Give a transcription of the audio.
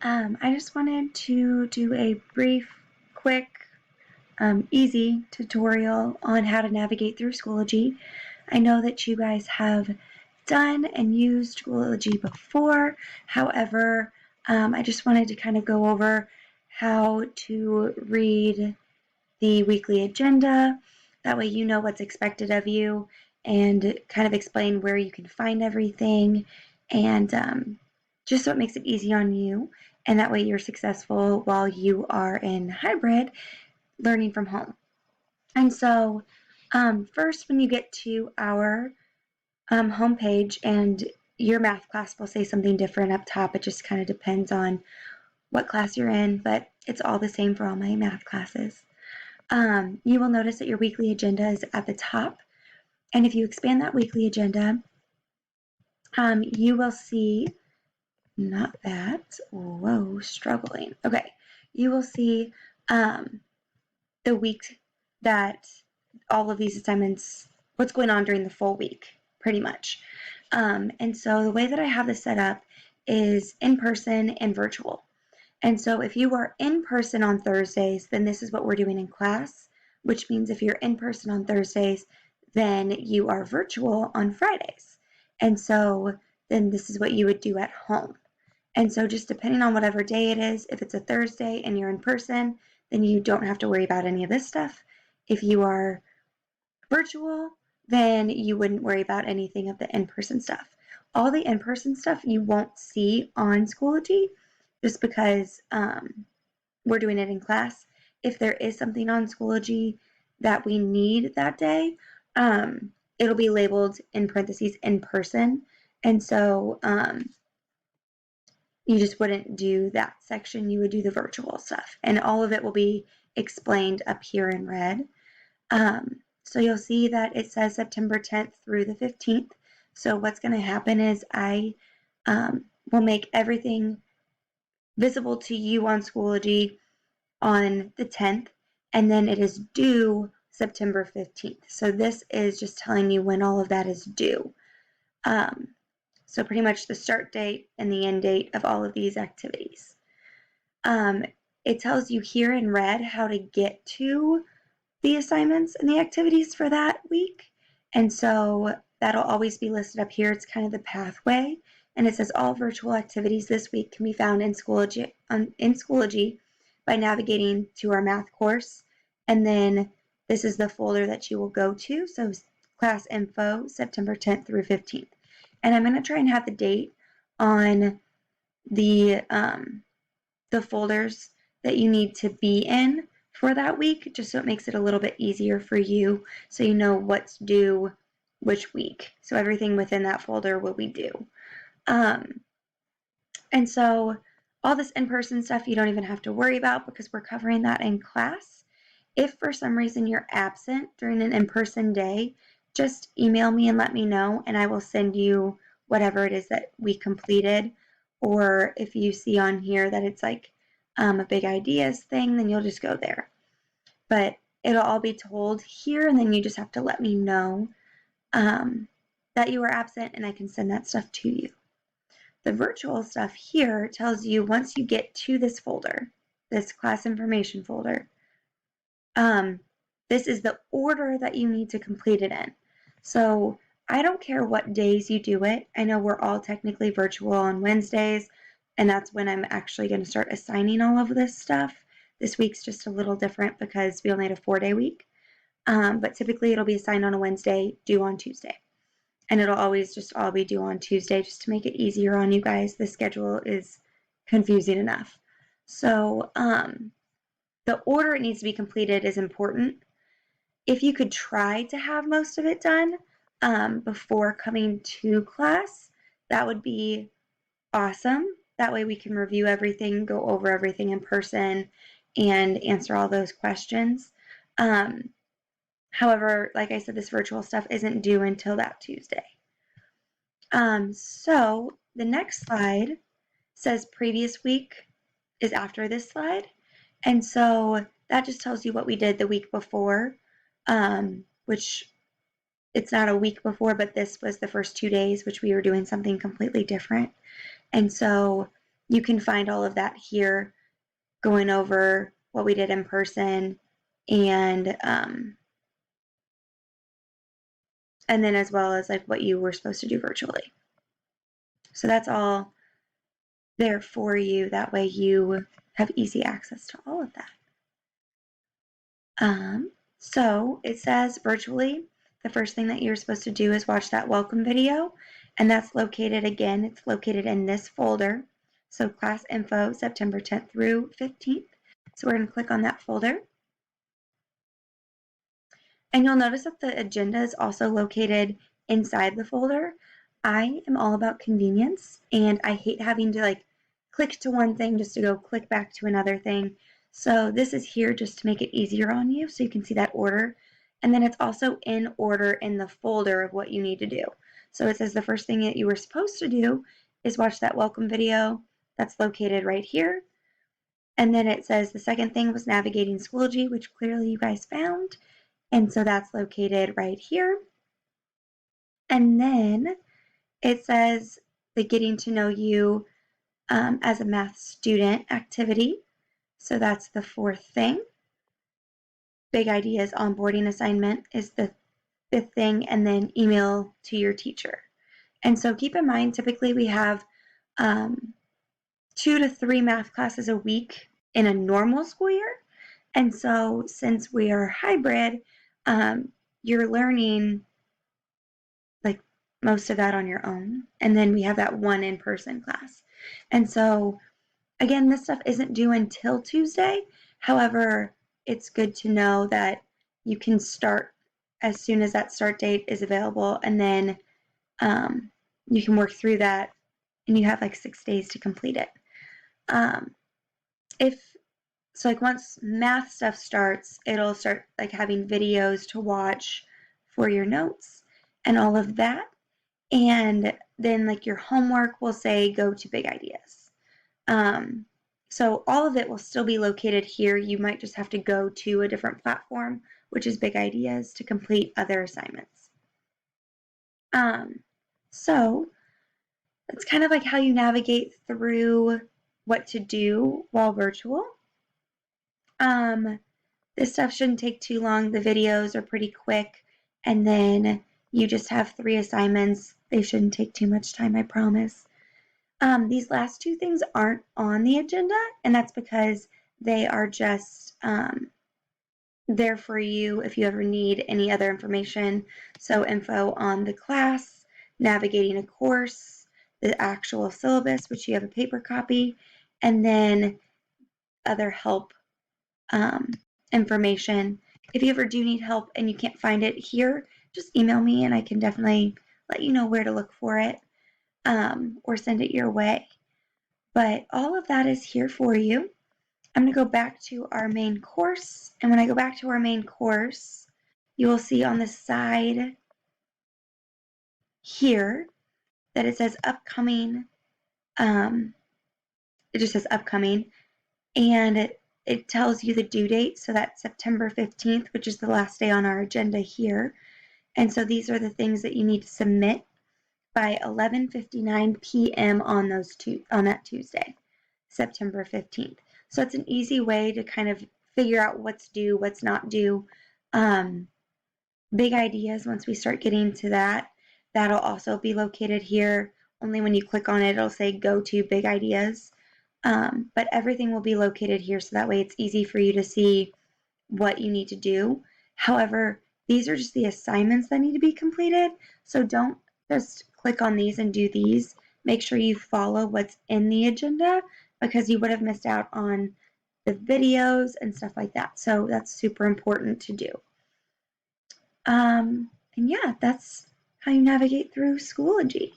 I just wanted to do a brief, quick, easy tutorial on how to navigate through Schoology. I know that you guys have done and used Schoology before. However, I just wanted to kind of go over how to read the weekly agenda. That way you know what's expected of you and kind of explain where you can find everything and just so it makes it easy on you. And that way you're successful while you are in hybrid learning from home. And so first, when you get to our homepage, and your math class will say something different up top. It just kind of depends on what class you're in, but it's all the same for all my math classes. You will notice that your weekly agenda is at the top. And if you expand that weekly agenda, you will see, not that, whoa, struggling. Okay, you will see the week that all of these assignments, what's going on during the full week, pretty much. And so the way that I have this set up is in person and virtual. And so if you are in person on Thursdays, then this is what we're doing in class, which means if you're in person on Thursdays, then you are virtual on Fridays. And so then this is what you would do at home. And so just depending on whatever day it is, if it's a Thursday and you're in person, then you don't have to worry about any of this stuff. If you are virtual, then you wouldn't worry about anything of the in-person stuff. All the in-person stuff you won't see on Schoology just because we're doing it in class. If there is something on Schoology that we need that day, it'll be labeled in parentheses in person. And so you just wouldn't do that section. You would do the virtual stuff. And all of it will be explained up here in red. So you'll see that it says September 10th through the 15th. So what's going to happen is I will make everything visible to you on Schoology on the 10th, and then it is due September 15th. So this is just telling you when all of that is due. So pretty much the start date and the end date of all of these activities. It tells you here in red how to get to the assignments and the activities for that week. And so that'll always be listed up here. It's kind of the pathway. And it says all virtual activities this week can be found in Schoology by navigating to our math course. And then this is the folder that you will go to. So class info, September 10th through 15th. And I'm going to try and have the date on the folders that you need to be in for that week, just so it makes it a little bit easier for you, so you know what's due which week. So everything within that folder will be due. And so all this in-person stuff you don't even have to worry about because we're covering that in class. If for some reason you're absent during an in-person day, just email me and let me know, and I will send you whatever it is that we completed. Or if you see on here that it's like a big ideas thing, then you'll just go there. But it'll all be told here, and then you just have to let me know that you were absent, and I can send that stuff to you. The virtual stuff here tells you once you get to this folder, this class information folder, this is the order that you need to complete it in. So I don't care what days you do it. I know we're all technically virtual on Wednesdays, and that's when I'm actually going to start assigning all of this stuff. This week's just a little different because we only had a 4-day week. But typically it'll be assigned on a Wednesday, due on Tuesday. And it'll always just all be due on Tuesday just to make it easier on you guys. The schedule is confusing enough. So the order it needs to be completed is important. If you could try to have most of it done before coming to class, that would be awesome. That way we can review everything, go over everything in person, and answer all those questions. However, like I said, this virtual stuff isn't due until that Tuesday. So the next slide says previous week is after this slide. And so that just tells you what we did the week before, which it's not a week before, but this was the first 2 days, which we were doing something completely different. And so you can find all of that here, going over what we did in person and then as well as like what you were supposed to do virtually. So that's all there for you. That way you have easy access to all of that. So it says virtually, the first thing that you're supposed to do is watch that welcome video, and that's located, again, it's located in this folder. So class info, September 10th through 15th. So we're going to click on that folder. And you'll notice that the agenda is also located inside the folder. I am all about convenience, and I hate having to like click to one thing just to go click back to another thing. So this is here just to make it easier on you so you can see that order. And then it's also in order in the folder of what you need to do. So it says the first thing that you were supposed to do is watch that welcome video. That's located right here. And then it says the second thing was navigating Schoology, which clearly you guys found. And so that's located right here. And then it says the getting to know you as a math student activity. So that's the fourth thing. Big Ideas onboarding assignment is the fifth thing, and then email to your teacher. And so keep in mind, typically we have 2 to 3 math classes a week in a normal school year. And so since we are hybrid, you're learning like most of that on your own. And then we have that one in-person class. And so again, this stuff isn't due until Tuesday. However, it's good to know that you can start as soon as that start date is available, and then you can work through that, and you have like 6 days to complete it. Like once math stuff starts, it'll start like having videos to watch for your notes and all of that. And then like your homework will say go to Big Ideas. So all of it will still be located here. You might just have to go to a different platform, which is Big Ideas, to complete other assignments. So that's kind of like how you navigate through what to do while virtual. This stuff shouldn't take too long. The videos are pretty quick, and then you just have 3 assignments. They shouldn't take too much time, I promise. These last 2 things aren't on the agenda, and that's because they are just there for you if you ever need any other information. So info on the class, navigating a course, the actual syllabus, which you have a paper copy, and then other help information. If you ever do need help and you can't find it here, just email me and I can definitely let you know where to look for it or send it your way. But all of that is here for you. I'm going to go back to our main course. And when I go back to our main course, you will see on the side here that it says upcoming. It just says upcoming. And it tells you the due date. So that's September 15th, which is the last day on our agenda here. And so these are the things that you need to submit by 11:59 p.m. on that Tuesday, September 15th. So it's an easy way to kind of figure out what's due, what's not due. Big Ideas, once we start getting to that, that'll also be located here. Only when you click on it, it'll say go to Big Ideas. But everything will be located here, so that way it's easy for you to see what you need to do. However, these are just the assignments that need to be completed, so don't just click on these and do these. Make sure you follow what's in the agenda because you would have missed out on the videos and stuff like that. So that's super important to do. And yeah, that's how you navigate through Schoology.